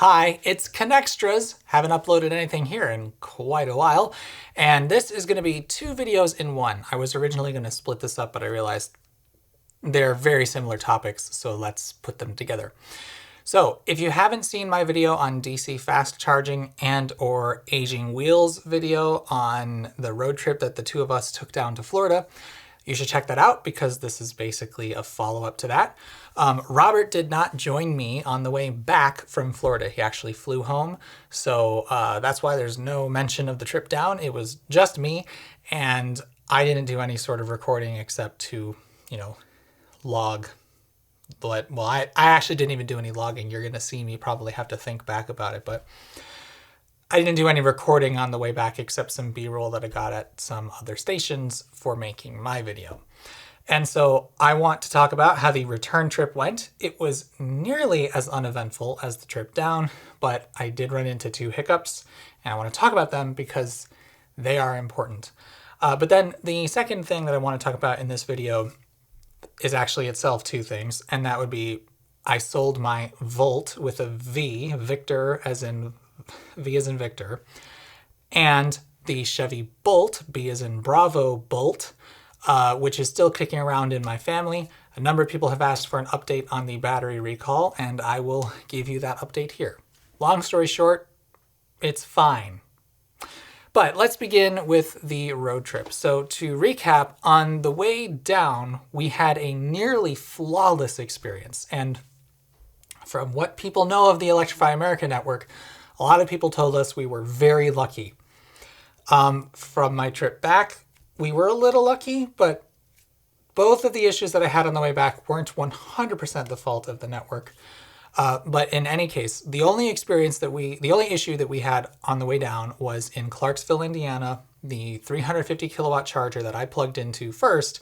Hi, it's Connextras. Haven't uploaded anything here in quite a while, and this is going to be two videos in one. I was originally going to split this up, but I realized they're very similar topics, so let's put them together. So if you haven't seen my video on DC fast charging and or aging wheels video on the road trip that the two of us took down to Florida, you should check that out because this is basically a follow-up to that. Robert did not join me on the way back from Florida. He actually flew home. So that's why there's no mention of the trip down. It was just me, and I didn't do any sort of recording except to, log. But, well, I actually didn't even do any logging. You're going to see me probably have to think back about it, but I didn't do any recording on the way back except some B-roll that I got at some other stations for making my video. And so I want to talk about how the return trip went. It was nearly as uneventful as the trip down, but I did run into two hiccups, and I want to talk about them because they are important. But then the second thing that I want to talk about in this video is actually itself two things, and that would be I sold my Volt with a V, Victor as in V as in Victor, and the Chevy Bolt, B as in Bravo Bolt, which is still kicking around in my family. A number of people have asked for an update on the battery recall, and I will give you that update here. Long story short, it's fine. But let's begin with the road trip. So to recap, on the way down, we had a nearly flawless experience. And from what people know of the Electrify America network, a lot of people told us we were very lucky. From my trip back, we were a little lucky, but both of the issues that I had on the way back weren't 100% the fault of the network. But in any case, the only issue that we had on the way down was in Clarksville, Indiana. The 350 kilowatt charger that I plugged into first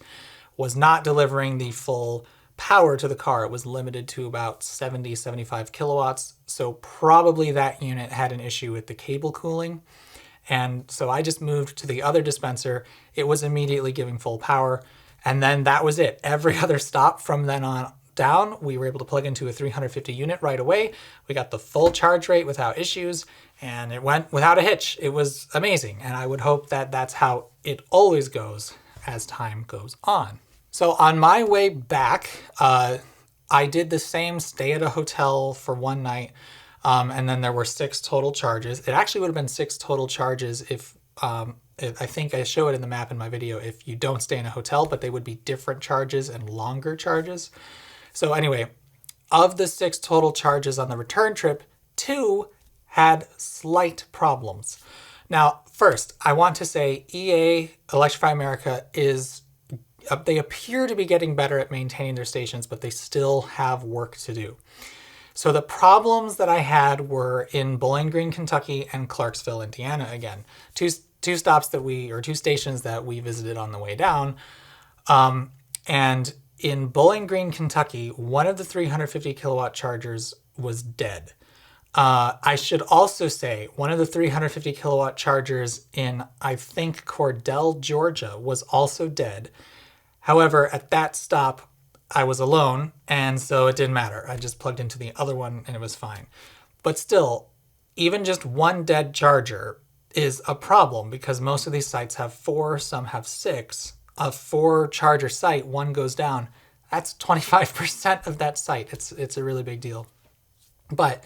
was not delivering the full power to the car. It was limited to about 75 kilowatts. So probably that unit had an issue with the cable cooling. And so I just moved to the other dispenser. It was immediately giving full power. And then that was it. Every other stop from then on down, we were able to plug into a 350 unit right away. We got the full charge rate without issues, and it went without a hitch. It was amazing. And I would hope that that's how it always goes as time goes on. So on my way back, I did the same stay at a hotel for one night, and then there were 6 total charges. It actually would have been 6 total charges if I think I show it in the map in my video if you don't stay in a hotel, but they would be different charges and longer charges. So anyway, of the 6 total charges on the return trip, 2 had slight problems. Now, first, I want to say EA, Electrify America, they appear to be getting better at maintaining their stations, but they still have work to do. So the problems that I had were in Bowling Green, Kentucky, and Clarksville, Indiana. Again, two stations that we visited on the way down. And in Bowling Green, Kentucky, one of the 350 kilowatt chargers was dead. I should also say one of the 350 kilowatt chargers in, I think, Cordell, Georgia, was also dead. However, at that stop, I was alone, and so it didn't matter. I just plugged into the other one, and it was fine. But still, even just one dead charger is a problem because most of these sites have 4, some have 6. A 4 charger site, one goes down. That's 25% of that site. It's a really big deal. But,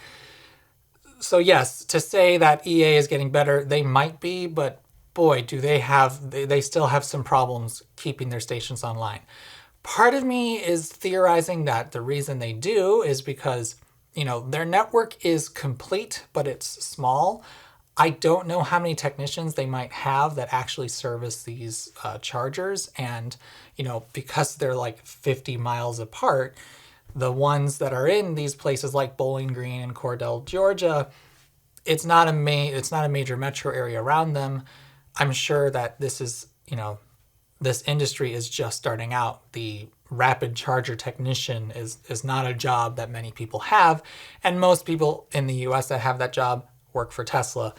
so yes, to say that EA is getting better, they might be, but boy, do they still have some problems keeping their stations online. Part of me is theorizing that the reason they do is because, their network is complete, but it's small. I don't know how many technicians they might have that actually service these chargers. And, because they're like 50 miles apart, the ones that are in these places like Bowling Green and Cordell, Georgia, it's not a major metro area around them. I'm sure that this industry is just starting out. The rapid charger technician is not a job that many people have. And most people in the US that have that job work for Tesla.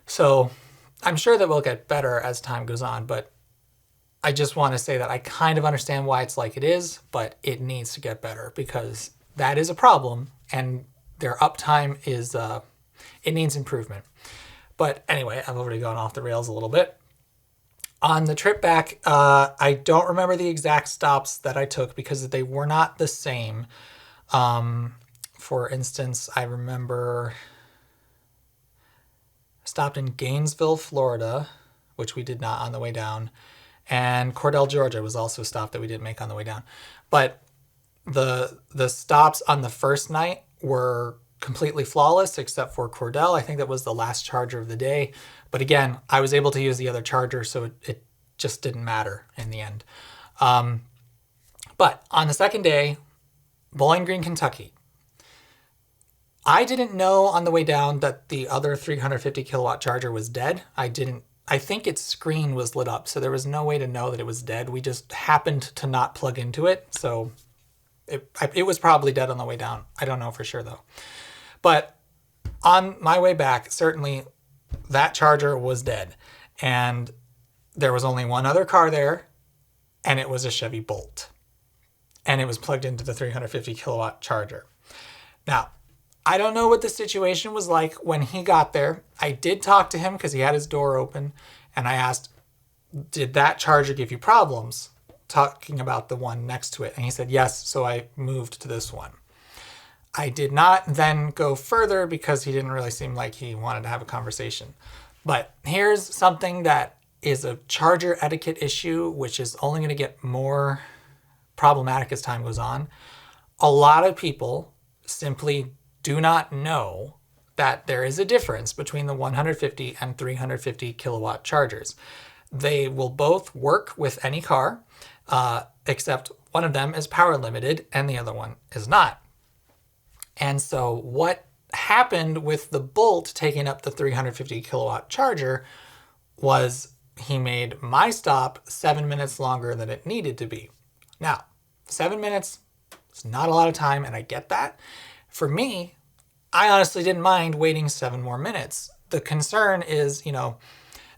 So I'm sure that we'll get better as time goes on, but I just want to say that I kind of understand why it's like it is, but it needs to get better because that is a problem. And their uptime is, it needs improvement. But anyway, I've already gone off the rails a little bit. On the trip back, I don't remember the exact stops that I took because they were not the same. For instance, I remember stopped in Gainesville, Florida, which we did not on the way down. And Cordell, Georgia was also a stop that we didn't make on the way down. But the stops on the first night were completely flawless except for Cordell. I think that was the last charger of the day. But again, I was able to use the other charger, so it just didn't matter in the end. But on the second day, Bowling Green, Kentucky, I didn't know on the way down that the other 350 kilowatt charger was dead. I think its screen was lit up, so there was no way to know that it was dead. We just happened to not plug into it, so it was probably dead on the way down. I don't know for sure though. But on my way back, certainly that charger was dead. And there was only one other car there, and it was a Chevy Bolt. And it was plugged into the 350 kilowatt charger. Now, I don't know what the situation was like when he got there. I did talk to him because he had his door open, and I asked, did that charger give you problems? Talking about the one next to it. And he said, yes, so I moved to this one. I did not then go further because he didn't really seem like he wanted to have a conversation. But here's something that is a charger etiquette issue, which is only going to get more problematic as time goes on. A lot of people simply do not know that there is a difference between the 150 and 350 kilowatt chargers. They will both work with any car, except one of them is power limited and the other one is not. And so what happened with the Bolt taking up the 350 kilowatt charger was he made my stop 7 minutes longer than it needed to be. Now, 7 minutes is not a lot of time, and I get that. For me, I honestly didn't mind waiting 7 more minutes. The concern is,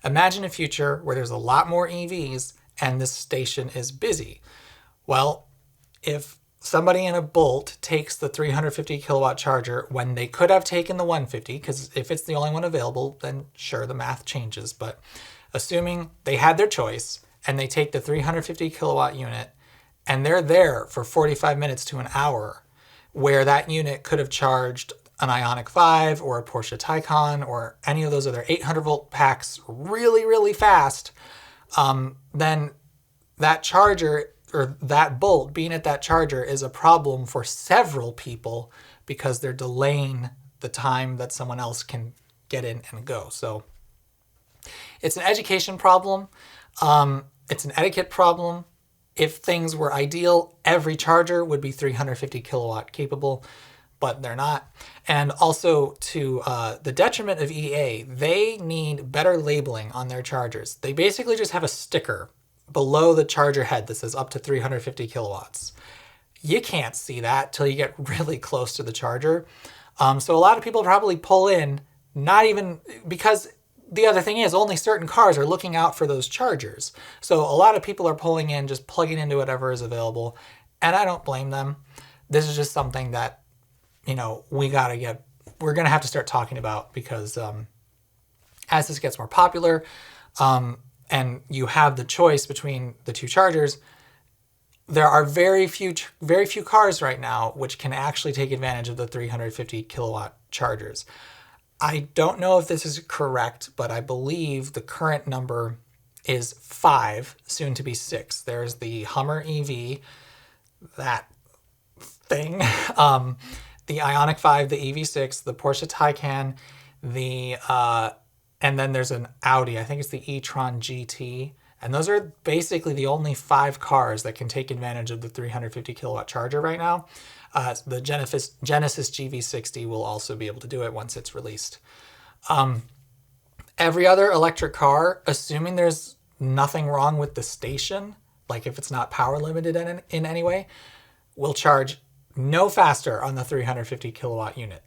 imagine a future where there's a lot more EVs and this station is busy. Well, if somebody in a Bolt takes the 350 kilowatt charger when they could have taken the 150, because if it's the only one available, then sure, the math changes. But assuming they had their choice and they take the 350 kilowatt unit and they're there for 45 minutes to an hour, where that unit could have charged an Ioniq 5 or a Porsche Taycan or any of those other 800 volt packs really, really fast, then that charger or that Bolt being at that charger is a problem for several people because they're delaying the time that someone else can get in and go. So it's an education problem. It's an etiquette problem. If things were ideal, every charger would be 350 kilowatt capable, but they're not. And also to the detriment of EA, they need better labeling on their chargers. They basically just have a sticker below the charger head that says up to 350 kilowatts. You can't see that till you get really close to the charger. So a lot of people probably pull in, not even because the other thing is only certain cars are looking out for those chargers. So a lot of people are pulling in, just plugging into whatever is available. And I don't blame them. This is just something that, we're going to have to start talking about because as this gets more popular and you have the choice between the two chargers, there are very few cars right now which can actually take advantage of the 350 kilowatt chargers. I don't know if this is correct, but I believe the current number is 5, soon to be 6. There's the Hummer EV, that thing, the Ioniq 5, the EV6, the Porsche Taycan, and then there's an Audi. I think it's the e-tron GT. And those are basically the only 5 cars that can take advantage of the 350 kilowatt charger right now. The Genesis GV60 will also be able to do it once it's released. Every other electric car, assuming there's nothing wrong with the station, like if it's not power limited in any way, will charge no faster on the 350 kilowatt unit.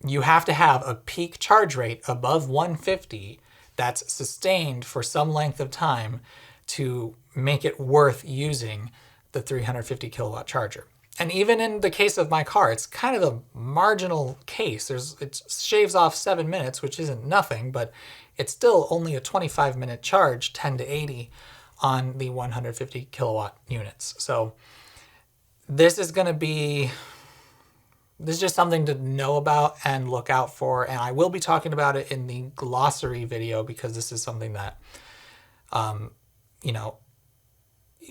You have to have a peak charge rate above 150 that's sustained for some length of time to make it worth using the 350 kilowatt charger. And even in the case of my car, it's kind of the marginal case. It shaves off 7 minutes, which isn't nothing, but it's still only a 25-minute charge, 10 to 80 on the 150 kilowatt units. So this is just something to know about and look out for. And I will be talking about it in the glossary video because this is something that,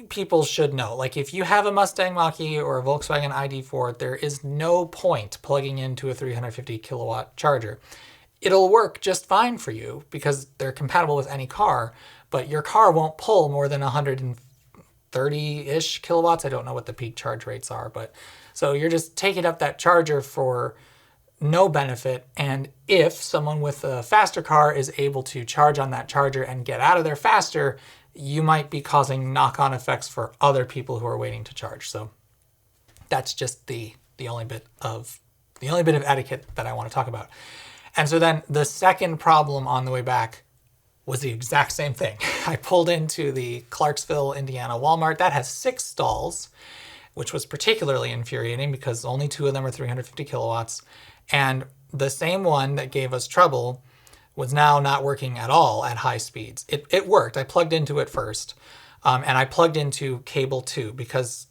people should know. Like if you have a Mustang Mach-E or a Volkswagen ID4, there is no point plugging into a 350 kilowatt charger. It'll work just fine for you because they're compatible with any car, but your car won't pull more than 130-ish kilowatts. I don't know what the peak charge rates are, but so you're just taking up that charger for no benefit. And if someone with a faster car is able to charge on that charger and get out of there faster, you might be causing knock-on effects for other people who are waiting to charge. So that's just the only bit of etiquette that I want to talk about. And so then the second problem on the way back was the exact same thing. I pulled into the Clarksville, Indiana Walmart. That has 6 stalls, which was particularly infuriating because only 2 of them are 350 kilowatts. And the same one that gave us trouble was now not working at all at high speeds. It worked. I plugged into it first, and I plugged into cable 2 because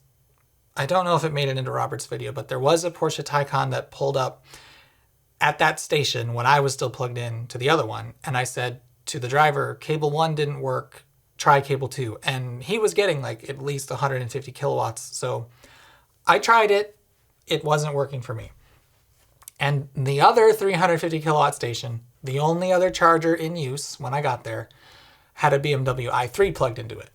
I don't know if it made it into Robert's video, but there was a Porsche Taycan that pulled up at that station when I was still plugged in to the other one. And I said to the driver, cable 1 didn't work, try cable 2. And he was getting like at least 150 kilowatts. So I tried it. It wasn't working for me. And the other 350 kilowatt station, the only other charger in use when I got there, had a BMW i3 plugged into it.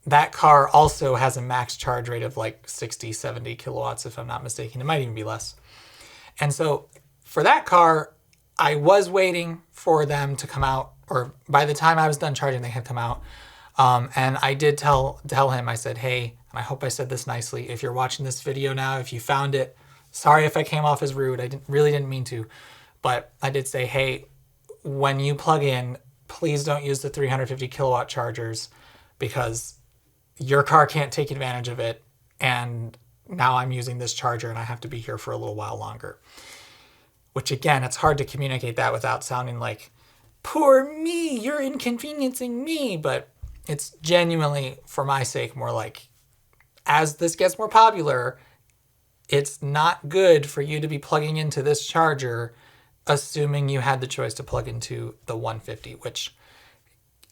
That car also has a max charge rate of like 60, 70 kilowatts, if I'm not mistaken. It might even be less. And so for that car, I was waiting for them to come out, or by the time I was done charging, they had come out. And I did tell him, I said, hey, and I hope I said this nicely, if you're watching this video now, if you found it, sorry if I came off as rude. I really didn't mean to. But I did say, hey, when you plug in, please don't use the 350 kilowatt chargers because your car can't take advantage of it. And now I'm using this charger and I have to be here for a little while longer. Which again, it's hard to communicate that without sounding like, poor me, you're inconveniencing me. But it's genuinely, for my sake, more like, as this gets more popular, it's not good for you to be plugging into this charger assuming you had the choice to plug into the 150, which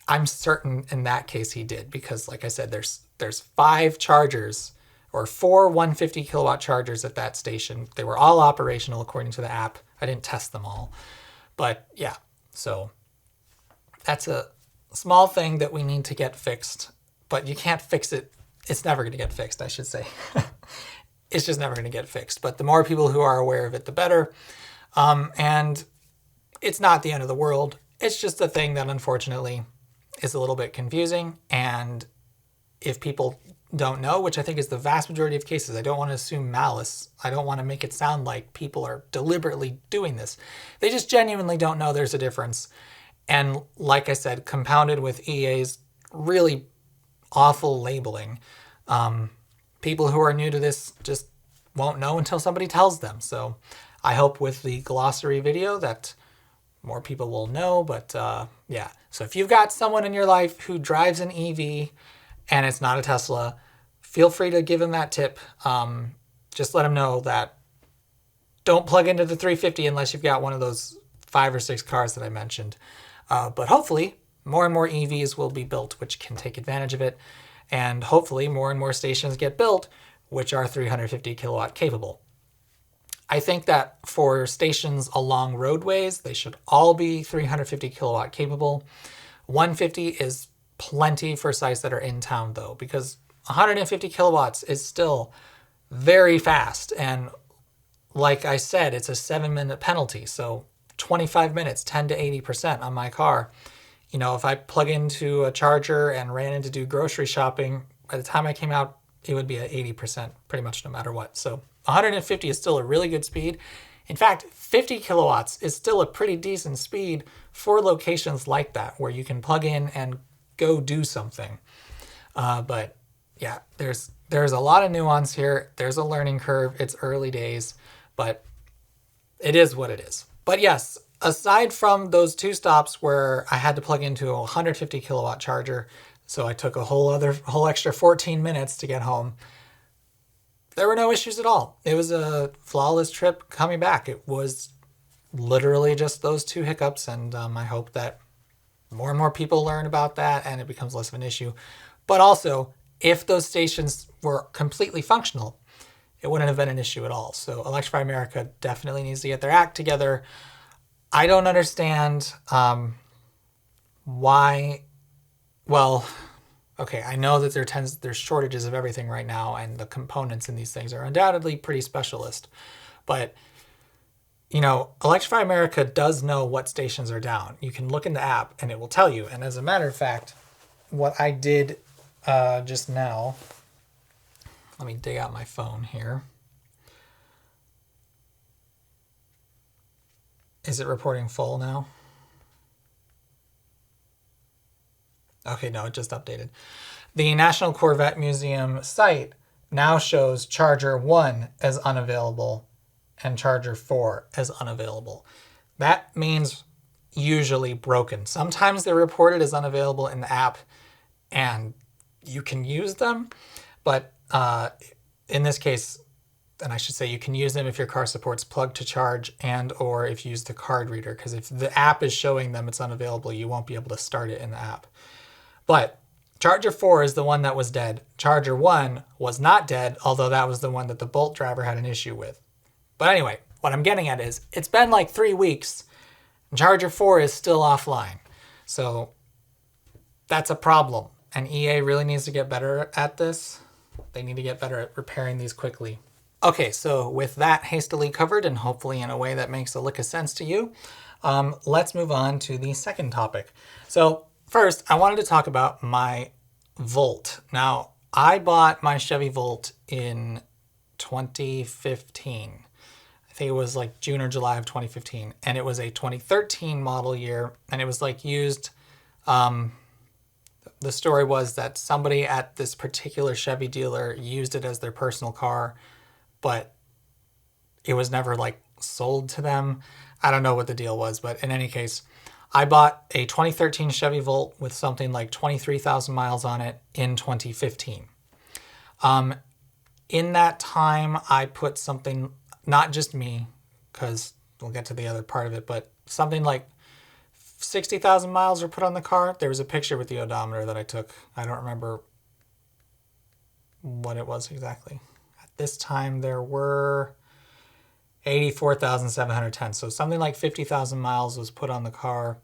I'm certain in that case he did, because like I said, there's 5 chargers or 4 150 kilowatt chargers at that station. They were all operational according to the app. I didn't test them all, but yeah, so that's a small thing that we need to get fixed, but you can't fix it. It's never going to get fixed, I should say. It's just never going to get fixed, but the more people who are aware of it, the better. And it's not the end of the world. It's just a thing that unfortunately is a little bit confusing. And if people don't know, which I think is the vast majority of cases, I don't want to assume malice. I don't want to make it sound like people are deliberately doing this. They just genuinely don't know there's a difference. And like I said, compounded with EA's really awful labeling, people who are new to this just won't know until somebody tells them. So I hope with the glossary video that more people will know, but yeah. So if you've got someone in your life who drives an EV and it's not a Tesla, feel free to give them that tip. Just let them know that don't plug into the 350 unless you've got one of those 5 or 6 cars that I mentioned. But hopefully more and more EVs will be built which can take advantage of it. And hopefully more and more stations get built which are 350 kilowatt capable. I think that for stations along roadways, they should all be 350 kilowatt capable. 150 is plenty for sites that are in town though, because 150 kilowatts is still very fast. And like I said, it's a 7-minute penalty. So 25 minutes, 10 to 80% on my car. You know, if I plug into a charger and ran in to do grocery shopping, by the time I came out, it would be at 80% pretty much no matter what. So 150 is still a really good speed. In fact, 50 kilowatts is still a pretty decent speed for locations like that, where you can plug in and go do something. But yeah, there's a lot of nuance here. There's a learning curve. It's early days, but it is what it is. But yes, aside from those two stops where I had to plug into a 150 kilowatt charger, so I took a whole extra 14 minutes to get home, there were no issues at all. It was a flawless trip coming back. It was literally just those two hiccups, and I hope that more and more people learn about that and it becomes less of an issue. But also, if those stations were completely functional, it wouldn't have been an issue at all. So Electrify America definitely needs to get their act together. I don't understand why. Well, okay, I know that there's shortages of everything right now, and the components in these things are undoubtedly pretty specialist. But you know, Electrify America does know what stations are down. You can look in the app and it will tell you. And as a matter of fact, what I did just now, let me dig out my phone here. Is it reporting full now? Okay, no, it just updated. The National Corvette Museum site now shows Charger 1 as unavailable and Charger 4 as unavailable. That means usually broken. Sometimes they're reported as unavailable in the app and you can use them, but in this case, and I should say you can use them if your car supports plug to charge and or if you use the card reader, because if the app is showing them it's unavailable, you won't be able to start it in the app. But Charger 4 is the one that was dead. Charger 1 was not dead, although that was the one that the Bolt driver had an issue with. But anyway, what I'm getting at is it's been like 3 weeks and Charger 4 is still offline. So that's a problem. And EA really needs to get better at this. They need to get better at repairing these quickly. Okay, so with that hastily covered and hopefully in a way that makes a lick of sense to you, let's move on to the second topic. So first, I wanted to talk about my Volt. Now, I bought my Chevy Volt in 2015. I think it was like June or July of 2015. And it was a 2013 model year. And it was like used. The story was that somebody at this particular Chevy dealer used it as their personal car, but it was never like sold to them. I don't know what the deal was, but in any case, I bought a 2013 Chevy Volt with something like 23,000 miles on it in 2015. In that time, I put something, not just me, because we'll get to the other part of it, but something like 60,000 miles were put on the car. There was a picture with the odometer that I took. I don't remember what it was exactly. At this time, there were 84,710. So something like 50,000 miles was put on the car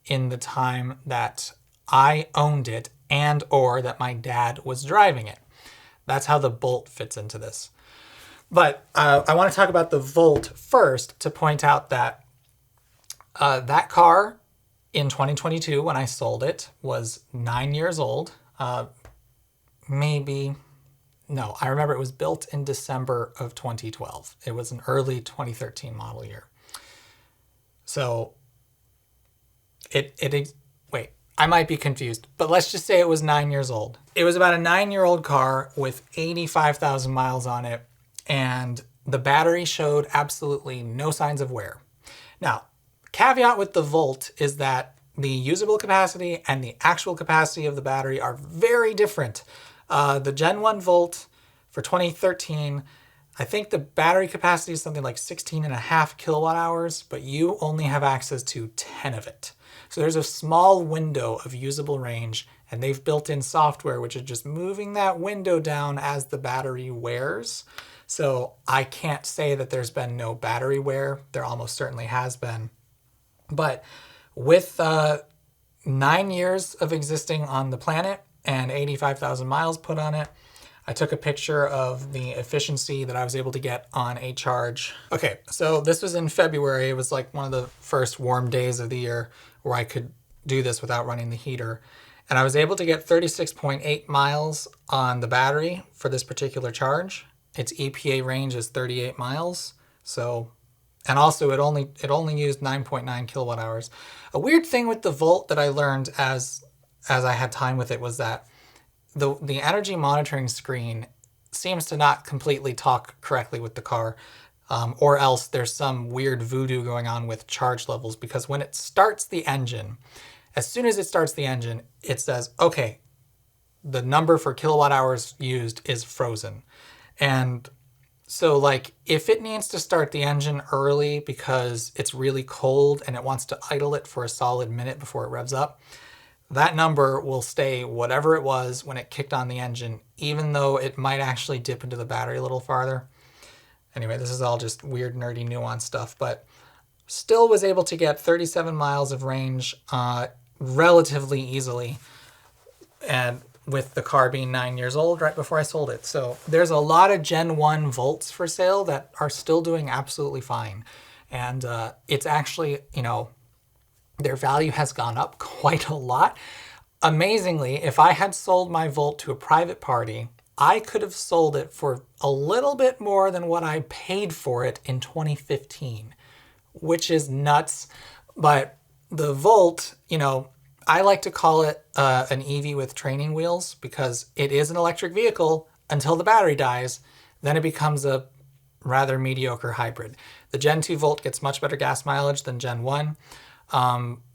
in the time that I owned it and or that my dad was driving it. That's how the Bolt fits into this. But I want to talk about the Volt first to point out that that car in 2022, when I sold it, was 9 years old. Maybe, no, I remember it was built in December of 2012. It was an early 2013 model year. So wait, I might be confused, but let's just say it was 9 years old. It was about a 9-year-old car with 85,000 miles on it, and the battery showed absolutely no signs of wear. Now, caveat with the Volt is that the usable capacity and the actual capacity of the battery are very different. The Gen 1 Volt for 2013, I think the battery capacity is something like 16.5 kilowatt hours, but you only have access to 10 of it. So there's a small window of usable range, and they've built in software which is just moving that window down as the battery wears. So I can't say that there's been no battery wear. There almost certainly has been. But with 9 years of existing on the planet and 85,000 miles put on it, I took a picture of the efficiency that I was able to get on a charge. Okay, so this was in February. It was like one of the first warm days of the year where I could do this without running the heater. And I was able to get 36.8 miles on the battery for this particular charge. Its EPA range is 38 miles. So, and also it only used 9.9 kilowatt hours. A weird thing with the Volt that I learned as I had time with it was that the energy monitoring screen seems to not completely talk correctly with the car, or else there's some weird voodoo going on with charge levels, because when it starts the engine, as soon as it starts the engine, it says, okay, the number for kilowatt hours used is frozen. And so like if it needs to start the engine early because it's really cold and it wants to idle it for a solid minute before it revs up, that number will stay whatever it was when it kicked on the engine, even though it might actually dip into the battery a little farther. Anyway, this is all just weird, nerdy, nuanced stuff, but still was able to get 37 miles of range relatively easily, and with the car being 9 years old right before I sold it. So there's a lot of Gen 1 Volts for sale that are still doing absolutely fine. And it's actually, their value has gone up quite a lot. Amazingly, if I had sold my Volt to a private party, I could have sold it for a little bit more than what I paid for it in 2015, which is nuts. But the Volt, I like to call it an EV with training wheels, because it is an electric vehicle until the battery dies. Then it becomes a rather mediocre hybrid. The Gen 2 Volt gets much better gas mileage than Gen 1,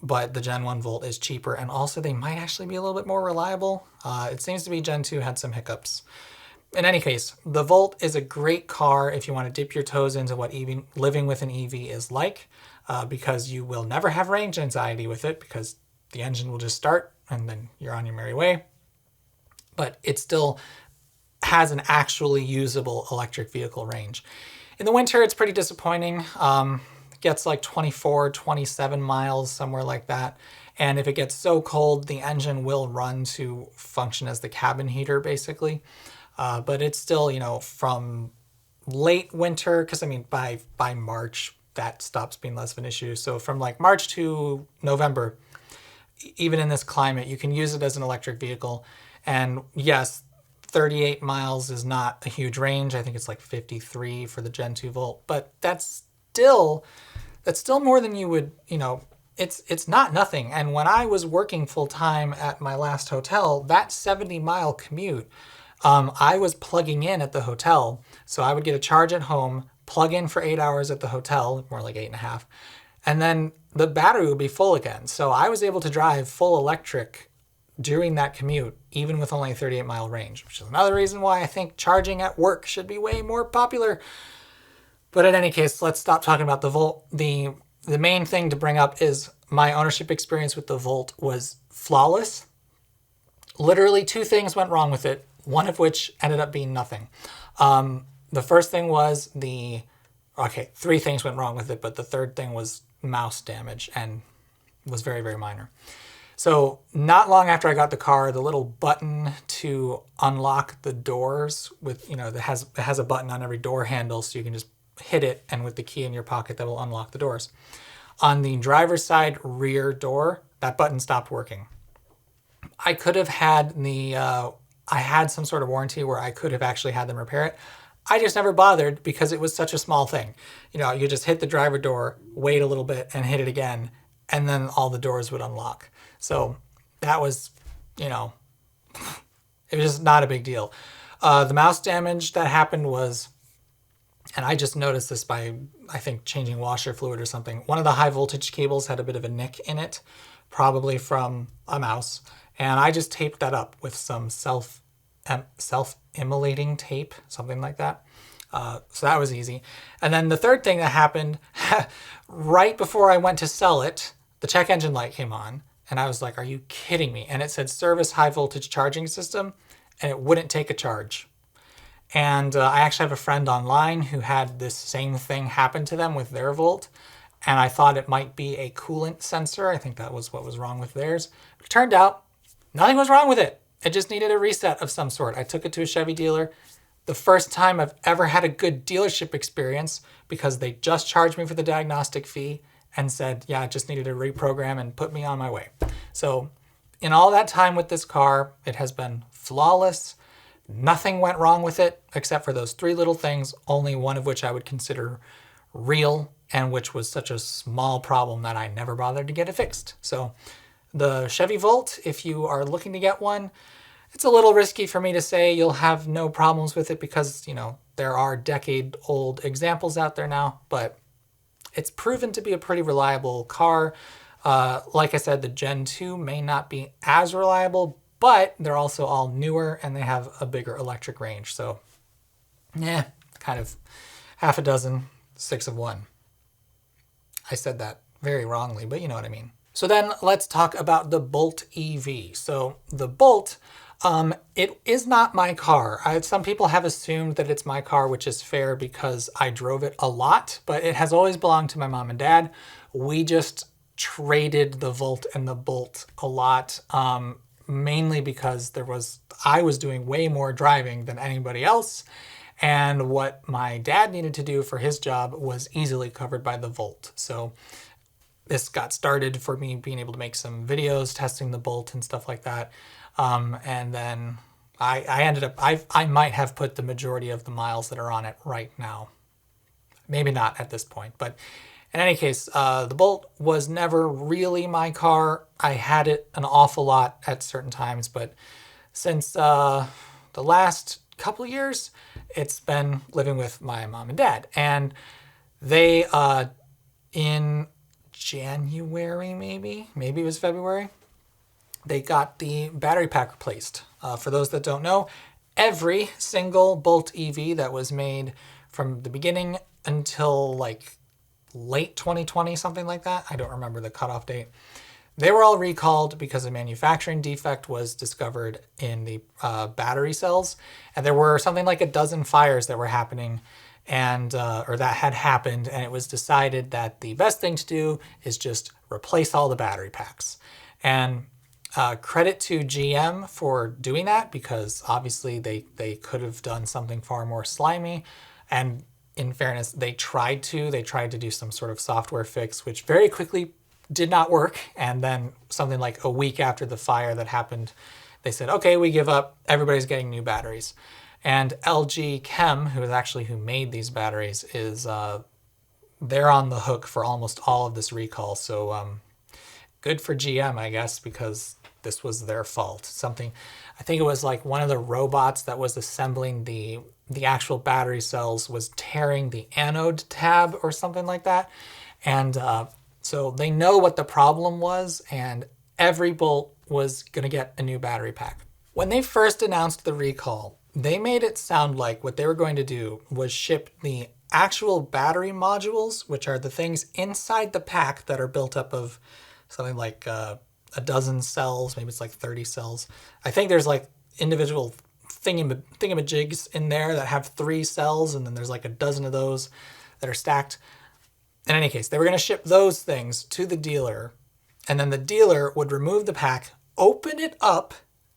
but the Gen 1 Volt is cheaper, and also they might actually be a little bit more reliable. It seems to be Gen 2 had some hiccups. In any case, the Volt is a great car if you want to dip your toes into what living with an EV is like, because you will never have range anxiety with it, because the engine will just start and then you're on your merry way. But it still has an actually usable electric vehicle range. In the winter, it's pretty disappointing. It gets like 24, 27 miles, somewhere like that. And if it gets so cold, the engine will run to function as the cabin heater, basically. But it's still, from late winter, because by March, that stops being less of an issue. So from like March to November, even in this climate, you can use it as an electric vehicle. And yes, 38 miles is not a huge range. I think it's like 53 for the Gen 2 Volt, but that's still more than you would, it's not nothing. And when I was working full time at my last hotel, that 70-mile commute, I was plugging in at the hotel. So I would get a charge at home, plug in for 8 hours at the hotel, more like 8.5, and then the battery would be full again. So I was able to drive full electric during that commute, even with only a 38-mile range, which is another reason why I think charging at work should be way more popular. But in any case, let's stop talking about the Volt. The main thing to bring up is my ownership experience with the Volt was flawless. Literally 2 things went wrong with it, one of which ended up being nothing. The first thing was 3 things went wrong with it, but the third thing was mouse damage and was very, very minor. So not long after I got the car, the little button to unlock the doors with, it has a button on every door handle, so you can just hit it, and with the key in your pocket, that will unlock the doors. On the driver's side rear door, that button stopped working. I could have had I had some sort of warranty where I could have actually had them repair it. I just never bothered because it was such a small thing. You just hit the driver door, wait a little bit, and hit it again, and then all the doors would unlock. So that was, it was just not a big deal. The mouse damage that happened was, and I just noticed this by, I think, changing washer fluid or something. One of the high voltage cables had a bit of a nick in it, probably from a mouse. And I just taped that up with some self-immolating tape, something like that. So that was easy. And then the third thing that happened, right before I went to sell it, the check engine light came on. And I was like, are you kidding me? And it said service high voltage charging system, and it wouldn't take a charge. And I actually have a friend online who had this same thing happen to them with their Volt. And I thought it might be a coolant sensor. I think that was what was wrong with theirs. But it turned out nothing was wrong with it. It just needed a reset of some sort. I took it to a Chevy dealer. The first time I've ever had a good dealership experience, because they just charged me for the diagnostic fee and said, yeah, it just needed a reprogram and put me on my way. So in all that time with this car, it has been flawless. Nothing went wrong with it except for those 3 little things, only one of which I would consider real, and which was such a small problem that I never bothered to get it fixed. So the Chevy Volt, if you are looking to get one, It's a little risky for me to say you'll have no problems with it because, you know, there are decade-old examples out there now, but it's proven to be a pretty reliable car. Like I said, the Gen 2 may not be as reliable, but they're also all newer and they have a bigger electric range. So, yeah, kind of half a dozen, 6 of one. I said that very wrongly, but you know what I mean. So then let's talk about the Bolt EV. So the Bolt, it is not my car. Some people have assumed that it's my car, which is fair because I drove it a lot, but it has always belonged to my mom and dad. We just traded the Volt and the Bolt a lot, mainly because I was doing way more driving than anybody else. And what my dad needed to do for his job was easily covered by the Volt. So this got started for me being able to make some videos testing the Bolt and stuff like that. And then I ended up, I might have put the majority of the miles that are on it right now. Maybe not at this point, but in any case, the Bolt was never really my car. I had it an awful lot at certain times, but since the last couple of years, it's been living with my mom and dad. And they, in January, maybe it was February, they got the battery pack replaced. For those that don't know, every single Bolt EV that was made from the beginning until like late 2020, something like that, I don't remember the cutoff date, they were all recalled because a manufacturing defect was discovered in the battery cells. And there were something like a dozen fires that were happening and or that had happened, and it was decided that the best thing to do is just replace all the battery packs. And credit to GM for doing that, because obviously they could have done something far more slimy. And in fairness, they tried to do some sort of software fix, which very quickly did not work. And then something like a week after the fire that happened, they said, okay, we give up. Everybody's getting new batteries. And LG Chem, who made these batteries, is they're on the hook for almost all of this recall. So good for GM, I guess, because this was their fault. I think it was like one of the robots that was assembling the actual battery cells was tearing the anode tab or something like that. And so they know what the problem was, and every Bolt was going to get a new battery pack. When they first announced the recall, they made it sound like what they were going to do was ship the actual battery modules, which are the things inside the pack that are built up of something like a dozen cells, maybe it's like 30 cells. I think there's like individual thingamajigs in there that have 3 cells, and then there's like a dozen of those that are stacked. In any case, they were going to ship those things to the dealer, and then the dealer would remove the pack, open it up,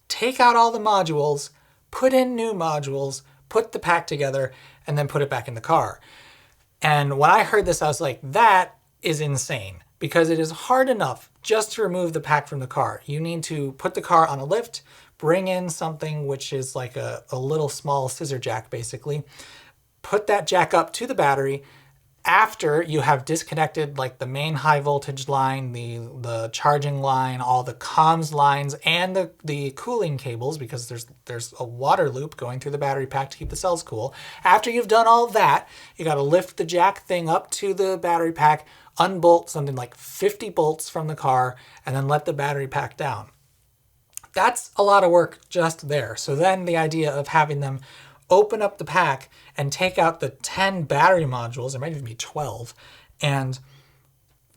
take out all the modules, put in new modules, put the pack together, and then put it back in the car. And when I heard this, I was like, that is insane, because it is hard enough just to remove the pack from the car. You need to put the car on a lift, bring in something which is like a little small scissor jack, basically, put that jack up to the battery. After you have disconnected like the main high voltage line, the charging line, all the comms lines, and the cooling cables, because there's a water loop going through the battery pack to keep the cells cool. After you've done all that, you got to lift the jack thing up to the battery pack, unbolt something like 50 bolts from the car, and then let the battery pack down. That's a lot of work just there. So then the idea of having them open up the pack and take out the 10 battery modules, there might even be 12, and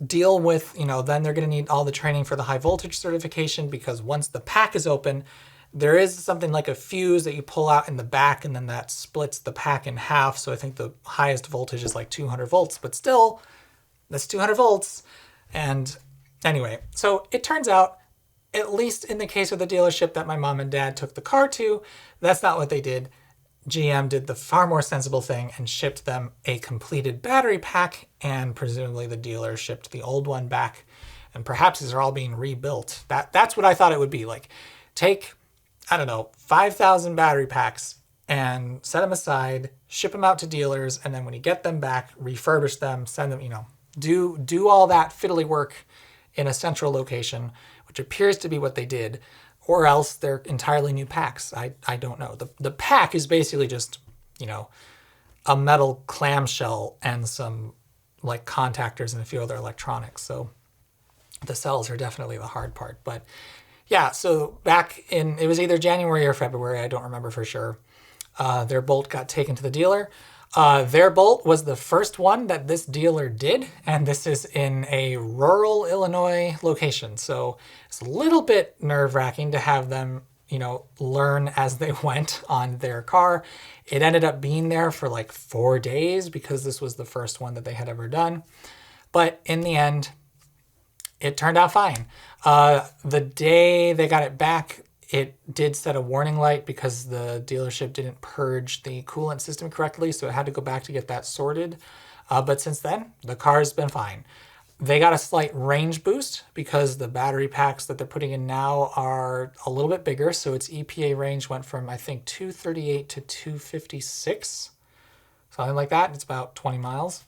deal with, then they're going to need all the training for the high voltage certification, because once the pack is open, there is something like a fuse that you pull out in the back, and then that splits the pack in half. So I think the highest voltage is like 200 volts, but still, that's 200 volts. And anyway, so it turns out, at least in the case of the dealership that my mom and dad took the car to, that's not what they did. GM did the far more sensible thing and shipped them a completed battery pack, and presumably the dealer shipped the old one back, and perhaps these are all being rebuilt. That's what I thought it would be. Like, take, 5,000 battery packs and set them aside, ship them out to dealers, and then when you get them back, refurbish them, send them, do all that fiddly work in a central location, which appears to be what they did. or else they're entirely new packs. I don't know. The pack is basically just, you know, a metal clamshell and some like contactors and a few other electronics. So the cells are definitely the hard part. But yeah, so back in, it was either January or February, I don't remember for sure, their Bolt got taken to the dealer. Their Bolt was the first one that this dealer did, and this is in a rural Illinois location. So it's a little bit nerve-wracking to have them, you know, learn as they went on their car. It ended up being there for like 4 days because this was the first one that they had ever done. But in the end, it turned out fine. The day they got it back, it did set a warning light because the dealership didn't purge the coolant system correctly, so it had to go back to get that sorted. But since then, the car's been fine. They got a slight range boost because the battery packs that they're putting in now are a little bit bigger, so its EPA range went from, I think, 238 to 256, something like that. It's about 20 miles.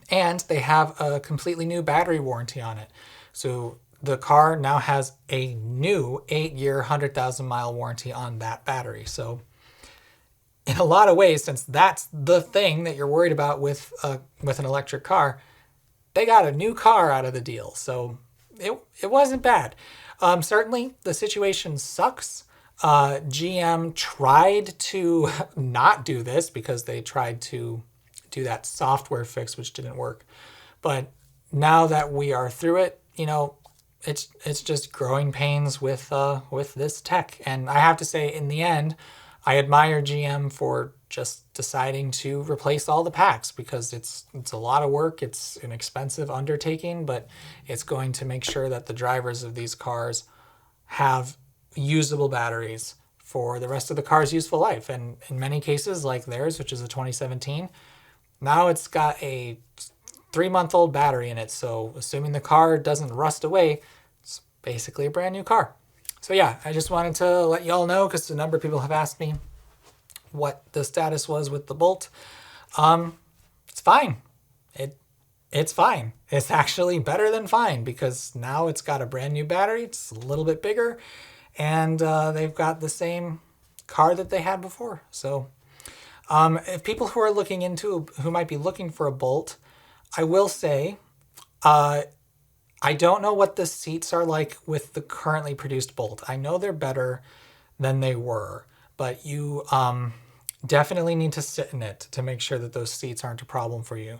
And they have a completely new battery warranty on it. So the car now has a new 8-year, 100,000-mile warranty on that battery. So in a lot of ways, since that's the thing that you're worried about with an electric car, they got a new car out of the deal. So it wasn't bad. Certainly, the situation sucks. GM tried to not do this because they tried to do that software fix, which didn't work. But now that we are through it, you know, it's just growing pains with this tech. And I have to say, in the end, I admire GM for just deciding to replace all the packs because it's a lot of work. It's an expensive undertaking, but it's going to make sure that the drivers of these cars have usable batteries for the rest of the car's useful life. And in many cases, like theirs, which is a 2017, now it's got a 3-month-old battery in it. So assuming the car doesn't rust away, it's basically a brand new car. So yeah, I just wanted to let you all know because a number of people have asked me what the status was with the Bolt. It's fine. It's fine. It's actually better than fine because now it's got a brand new battery. It's a little bit bigger, and they've got the same car that they had before. So if people who might be looking for a Bolt, I will say, I don't know what the seats are like with the currently produced Bolt. I know they're better than they were, but you definitely need to sit in it to make sure that those seats aren't a problem for you.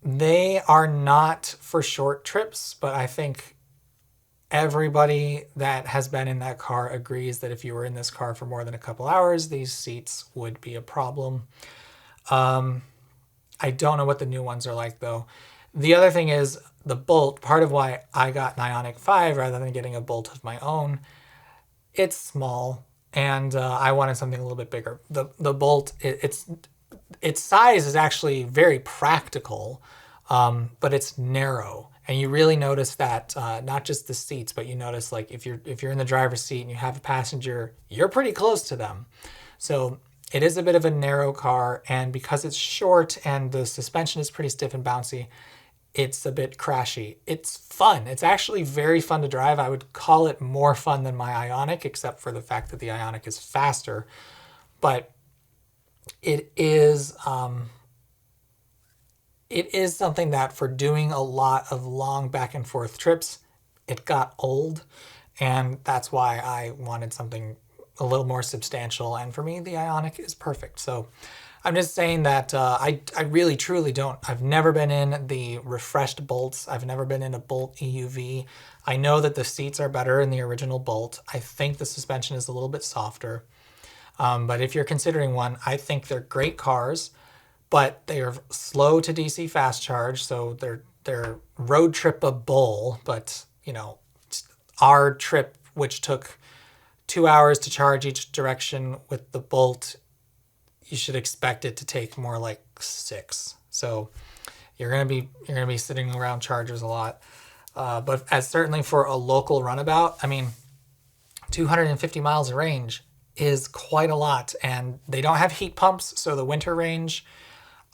They are not for short trips, but I think everybody that has been in that car agrees that if you were in this car for more than a couple hours, these seats would be a problem. I don't know what the new ones are like, though. The other thing is the Bolt, part of why I got an Ioniq 5 rather than getting a Bolt of my own, it's small, and I wanted something a little bit bigger. The Bolt, its size is actually very practical, but it's narrow. And you really notice that, not just the seats, but you notice like if you're in the driver's seat and you have a passenger, you're pretty close to them. So it is a bit of a narrow car, and because it's short and the suspension is pretty stiff and bouncy, it's a bit crashy. It's fun. It's actually very fun to drive. I would call it more fun than my Ioniq, except for the fact that the Ioniq is faster. But it is something that for doing a lot of long back and forth trips, it got old, and that's why I wanted something a little more substantial. And for me, the Ioniq is perfect. So I'm just saying that I really, truly don't. I've never been in the refreshed Bolts. I've never been in a Bolt EUV. I know that the seats are better in the original Bolt. I think the suspension is a little bit softer. But if you're considering one, I think they're great cars, but they are slow to DC fast charge. So they're road trip-able, but you know, our trip, which took 2 hours to charge each direction with the Bolt, you should expect it to take more like 6. So you're gonna be sitting around chargers a lot. But as certainly for a local runabout, I mean, 250 miles of range is quite a lot, and they don't have heat pumps, so the winter range,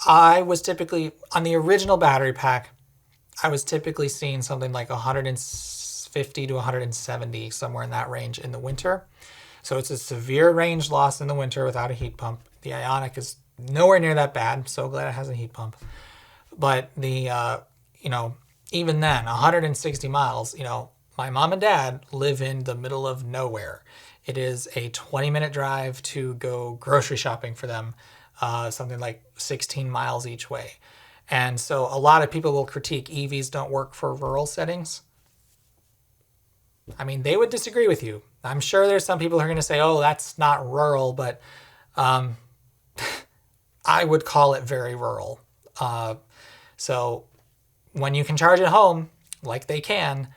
I was typically on the original battery pack, I was typically seeing something like 150 150 to 170, somewhere in that range in the winter. So it's a severe range loss in the winter without a heat pump. The Ioniq is nowhere near that bad. I'm so glad it has a heat pump. But the, even then, 160 miles, my mom and dad live in the middle of nowhere. It is a 20-minute drive to go grocery shopping for them, something like 16 miles each way. And so a lot of people will critique EVs don't work for rural settings. I mean, they would disagree with you. I'm sure there's some people who are going to say, oh, that's not rural, but I would call it very rural. So when you can charge at home, like they can,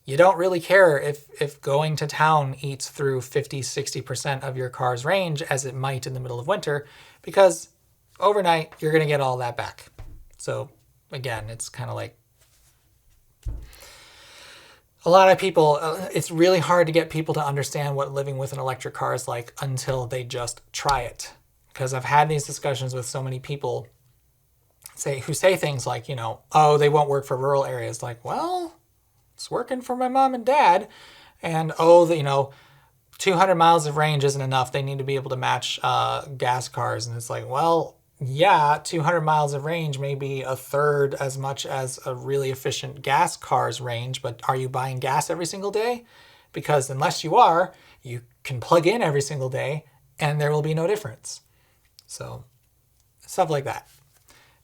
you don't really care if going to town eats through 50, 60% of your car's range as it might in the middle of winter, because overnight you're going to get all that back. So again, it's kind of like a lot of people, it's really hard to get people to understand what living with an electric car is like until they just try it. Because I've had these discussions with so many people who say things like, oh, they won't work for rural areas. Like, well, it's working for my mom and dad. And, 200 miles of range isn't enough. They need to be able to match gas cars. And it's like, well, yeah, 200 miles of range may be a third as much as a really efficient gas car's range, but are you buying gas every single day? Because unless you are, you can plug in every single day and there will be no difference. So stuff like that.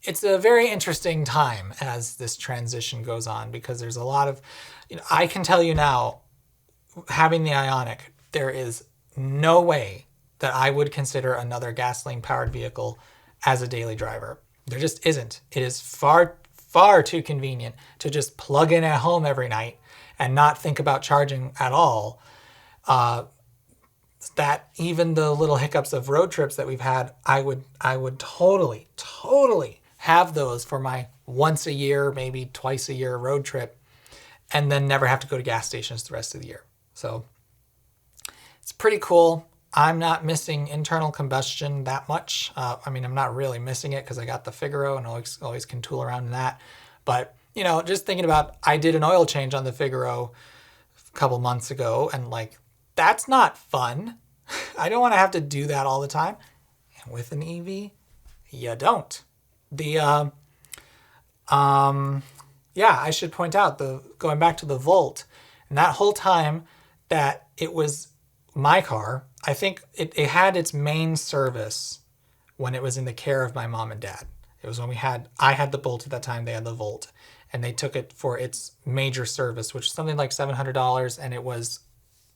It's a very interesting time as this transition goes on, because there's a lot of, I can tell you now, having the Ioniq, there is no way that I would consider another gasoline-powered vehicle as a daily driver. There just isn't. It is far, far too convenient to just plug in at home every night and not think about charging at all. That even the little hiccups of road trips that we've had, I would totally have those for my once a year, maybe twice a year road trip, and then never have to go to gas stations the rest of the year. So it's pretty cool. I'm not missing internal combustion that much. I'm not really missing it because I got the Figaro and always can tool around in that. But, just thinking about, I did an oil change on the Figaro a couple months ago, and that's not fun. I don't want to have to do that all the time. And with an EV, you don't. I should point out, going back to the Volt, and that whole time that it was my car, I think it had its main service when it was in the care of my mom and dad. It was when I had the Bolt at that time, they had the Volt, and they took it for its major service, which is something like $700, and it was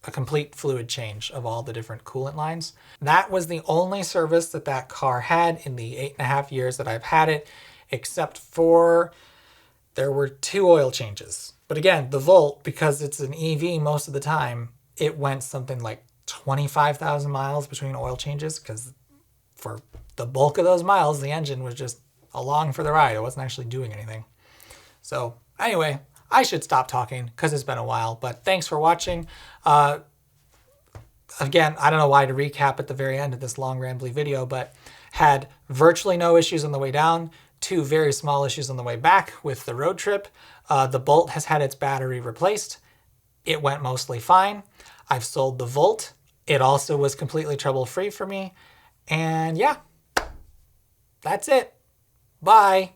a complete fluid change of all the different coolant lines. That was the only service that car had in the 8.5 years that I've had it, except for there were 2 oil changes. But again, the Volt, because it's an EV most of the time, it went something like 25,000 miles between oil changes, because for the bulk of those miles, the engine was just along for the ride. It wasn't actually doing anything. So anyway, I should stop talking because it's been a while, but thanks for watching. Again, I don't know why to recap at the very end of this long rambly video, but had virtually no issues on the way down, 2 very small issues on the way back with the road trip. The Bolt has had its battery replaced. It went mostly fine. I've sold the Volt. It also was completely trouble-free for me. And yeah, that's it. Bye.